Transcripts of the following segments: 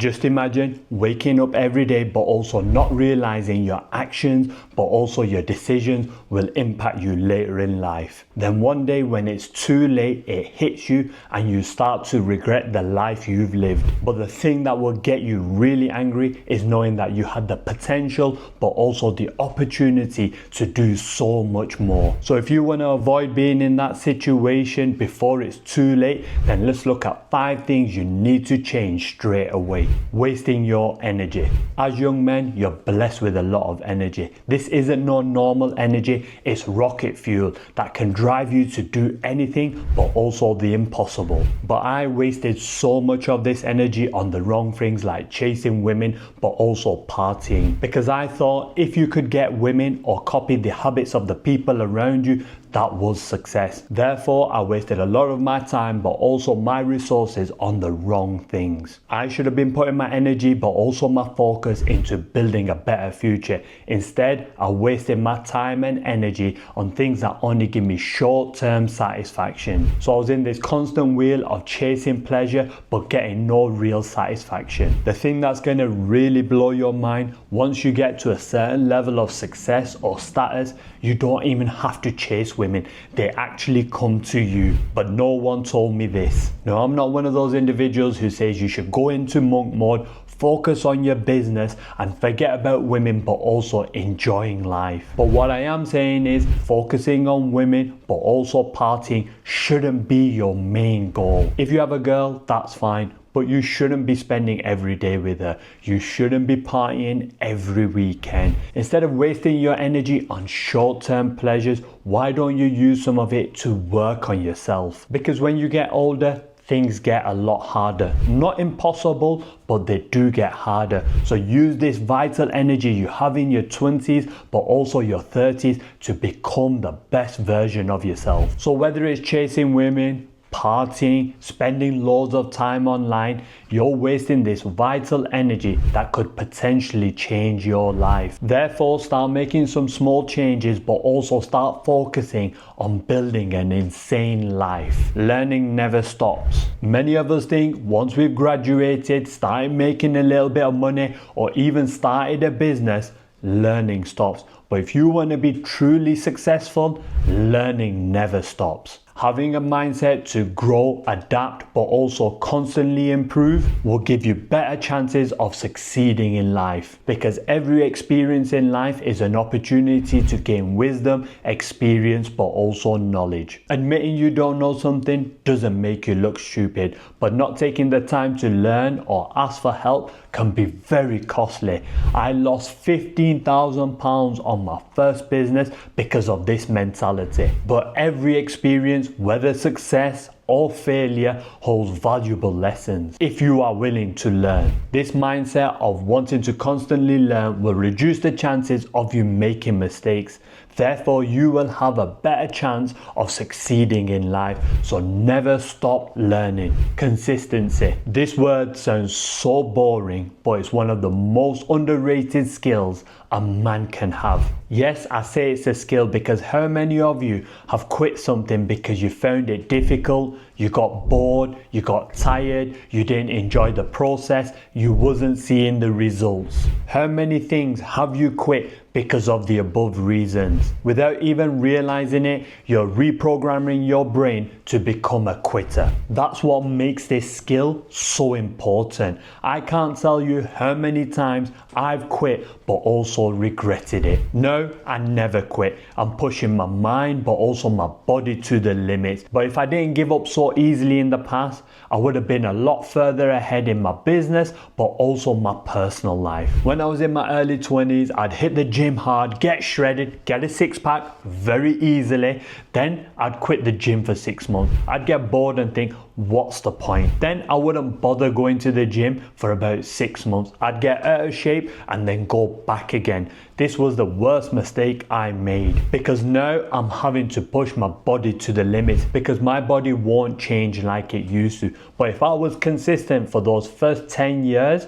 Just imagine waking up every day but also not realizing your actions but also your decisions will impact you later in life. Then one day when it's too late, it hits you and you start to regret the life you've lived. But the thing that will get you really angry is knowing that you had the potential but also the opportunity to do so much more. So if you want to avoid being in that situation before it's too late, then let's look at 5 things you need to change straight away. Wasting your energy. As young men, you're blessed with a lot of energy. This isn't no normal energy, it's rocket fuel that can drive you to do anything but also the impossible. But I wasted so much of this energy on the wrong things like chasing women but also partying, because I thought if you could get women or copy the habits of the people around you, that was success. Therefore, I wasted a lot of my time but also my resources on the wrong things. I should have been putting my energy but also my focus into building a better future. Instead, I wasted my time and energy on things that only give me short-term satisfaction. So I was in this constant wheel of chasing pleasure but getting no real satisfaction. The thing that's going to really blow your mind, once you get to a certain level of success or status, you don't even have to chase women. They actually come to you. But no one told me this. No, I'm not one of those individuals who says you should go into monk mode, focus on your business and forget about women but also enjoying life. But what I am saying is focusing on women but also partying shouldn't be your main goal. If you have a girl, that's fine. But you shouldn't be spending every day with her. You shouldn't be partying every weekend. Instead of wasting your energy on short-term pleasures, why don't you use some of it to work on yourself? Because when you get older, things get a lot harder. Not impossible, but they do get harder. So use this vital energy you have in your 20s, but also your 30s to become the best version of yourself. So whether it's chasing women, partying, spending loads of time online, you're wasting this vital energy that could potentially change your life. Therefore, start making some small changes but also start focusing on building an insane life. Learning never stops. Many of us think once we've graduated, started making a little bit of money or even started a business, learning stops. But if you want to be truly successful, learning never stops. Having a mindset to grow, adapt, but also constantly improve will give you better chances of succeeding in life, because every experience in life is an opportunity to gain wisdom, experience, but also knowledge. Admitting you don't know something doesn't make you look stupid, but not taking the time to learn or ask for help can be very costly. I lost £15,000 on my first business because of this mentality. But every experience, whether success or failure, holds valuable lessons if you are willing to learn. This mindset of wanting to constantly learn will reduce the chances of you making mistakes. Therefore, you will have a better chance of succeeding in life. So never stop learning. Consistency. This word sounds so boring, but it's one of the most underrated skills a man can have. Yes, I say it's a skill because how many of you have quit something because you found it difficult, you got bored, you got tired, you didn't enjoy the process, you wasn't seeing the results? How many things have you quit because of the above reasons? Without even realizing it, you're reprogramming your brain to become a quitter. That's what makes this skill so important. I can't tell you how many times I've quit but also regretted it. No, I never quit. I'm pushing my mind but also my body to the limits. But if I didn't give up so easily in the past, I would have been a lot further ahead in my business but also my personal life. When I was in my early 20s, I'd hit the gym hard, get shredded, get a six-pack very easily. Then I'd quit the gym for 6 months. I'd get bored and think, what's the point? Then I wouldn't bother going to the gym for about 6 months. I'd get out of shape and then go back again. This was the worst mistake I made, because now I'm having to push my body to the limits because my body won't change like it used to. But if I was consistent for those first 10 years,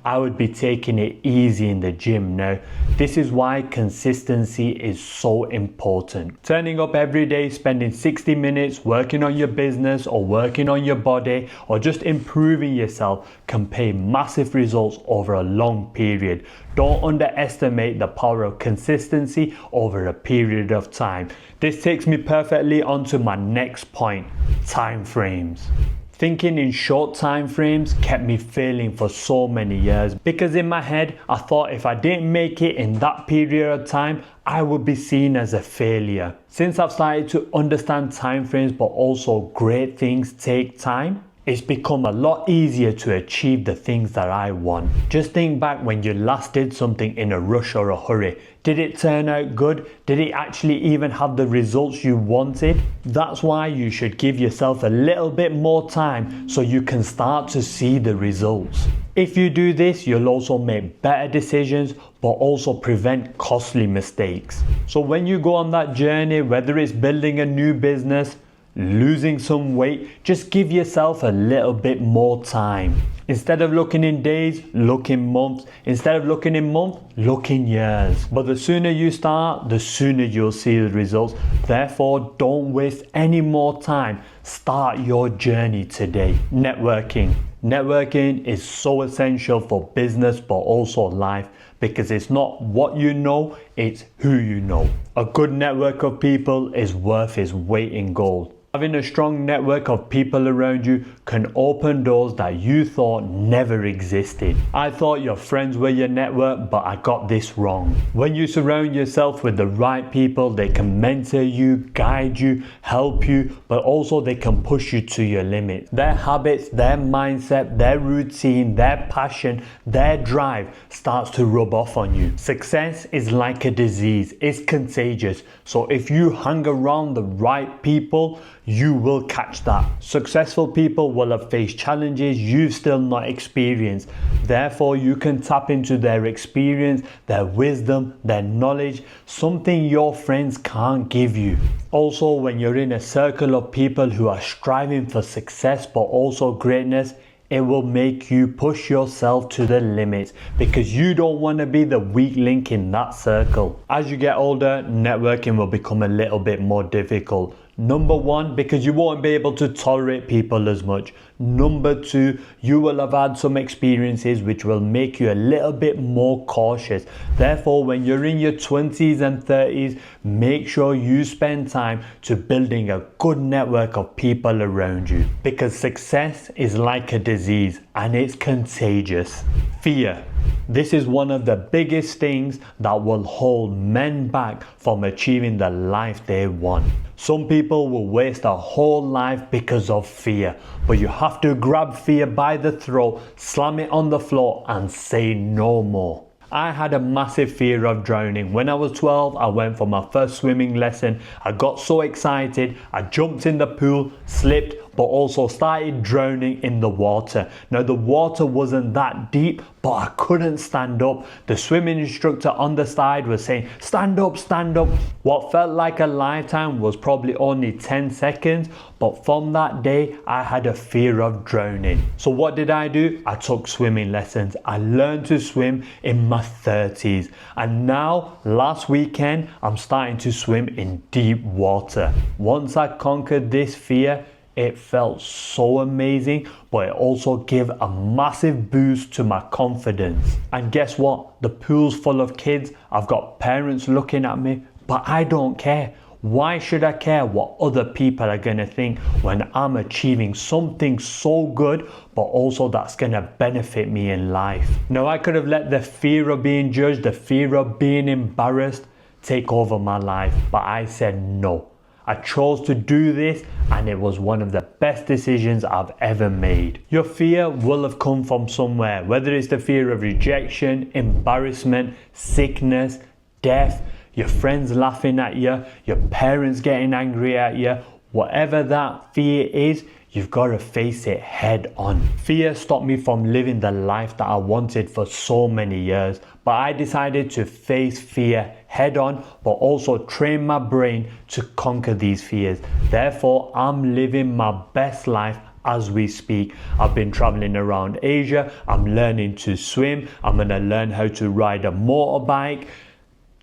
I would be taking it easy in the gym. Now, this is why consistency is so important. Turning up every day, spending 60 minutes working on your business or working on your body or just improving yourself can pay massive results over a long period. Don't underestimate the power of consistency over a period of time. This takes me perfectly onto my next point, time frames. Thinking in short time frames kept me failing for so many years because in my head I thought if I didn't make it in that period of time, I would be seen as a failure. Since I've started to understand time frames but also great things take time, it's become a lot easier to achieve the things that I want. Just think back when you last did something in a rush or a hurry. Did it turn out good? Did it actually even have the results you wanted? That's why you should give yourself a little bit more time so you can start to see the results. If you do this, you'll also make better decisions but also prevent costly mistakes. So when you go on that journey, whether it's building a new business, losing some weight, just give yourself a little bit more time. Instead of looking in days, look in months. Instead of looking in months, look in years. But the sooner you start, the sooner you'll see the results. Therefore, don't waste any more time. Start your journey today. Networking. Networking is so essential for business but also life because it's not what you know, it's who you know. A good network of people is worth its weight in gold. Having a strong network of people around you can open doors that you thought never existed. I thought your friends were your network, but I got this wrong. When you surround yourself with the right people, they can mentor you, guide you, help you, but also they can push you to your limits. Their habits, their mindset, their routine, their passion, their drive starts to rub off on you. Success is like a disease, it's contagious. So if you hang around the right people, you will catch that. Successful people will have faced challenges you've still not experienced. Therefore, you can tap into their experience, their wisdom, their knowledge, something your friends can't give you. Also, when you're in a circle of people who are striving for success but also greatness, it will make you push yourself to the limits because you don't want to be the weak link in that circle. As you get older, networking will become a little bit more difficult. Number one, because you won't be able to tolerate people as much. Number two, you will have had some experiences which will make you a little bit more cautious. Therefore, when you're in your 20s and 30s, make sure you spend time to building a good network of people around you. Because success is like a disease and it's contagious. Fear. This is one of the biggest things that will hold men back from achieving the life they want. Some people will waste a whole life because of fear, but you have to grab fear by the throat, slam it on the floor and say no more. I had a massive fear of drowning. When I was 12, I went for my first swimming lesson. I got so excited, I jumped in the pool, slipped, but also started drowning in the water. Now the water wasn't that deep, but I couldn't stand up. The swimming instructor on the side was saying, stand up, stand up. What felt like a lifetime was probably only 10 seconds, but from that day, I had a fear of drowning. So what did I do? I took swimming lessons. I learned to swim in my 30s. And now, last weekend, I'm starting to swim in deep water. Once I conquered this fear, it felt so amazing, but it also gave a massive boost to my confidence. And guess what? The pool's full of kids. I've got parents looking at me, but I don't care. Why should I care what other people are going to think when I'm achieving something so good, but also that's going to benefit me in life? Now, I could have let the fear of being judged, the fear of being embarrassed take over my life, but I said no. I chose to do this and it was one of the best decisions I've ever made. Your fear will have come from somewhere, whether it's the fear of rejection, embarrassment, sickness, death, your friends laughing at you, your parents getting angry at you, whatever that fear is, you've got to face it head on. Fear stopped me from living the life that I wanted for so many years, but I decided to face fear head on, but also train my brain to conquer these fears. Therefore, I'm living my best life as we speak. I've been traveling around Asia. I'm learning to swim. I'm going to learn how to ride a motorbike.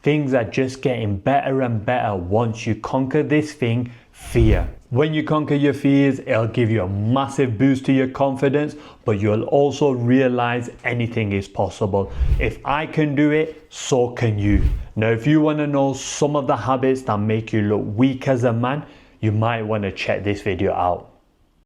Things are just getting better and better once you conquer this thing, fear. When you conquer your fears, it'll give you a massive boost to your confidence, but you'll also realize anything is possible. If I can do it, so can you. Now, if you want to know some of the habits that make you look weak as a man, you might want to check this video out.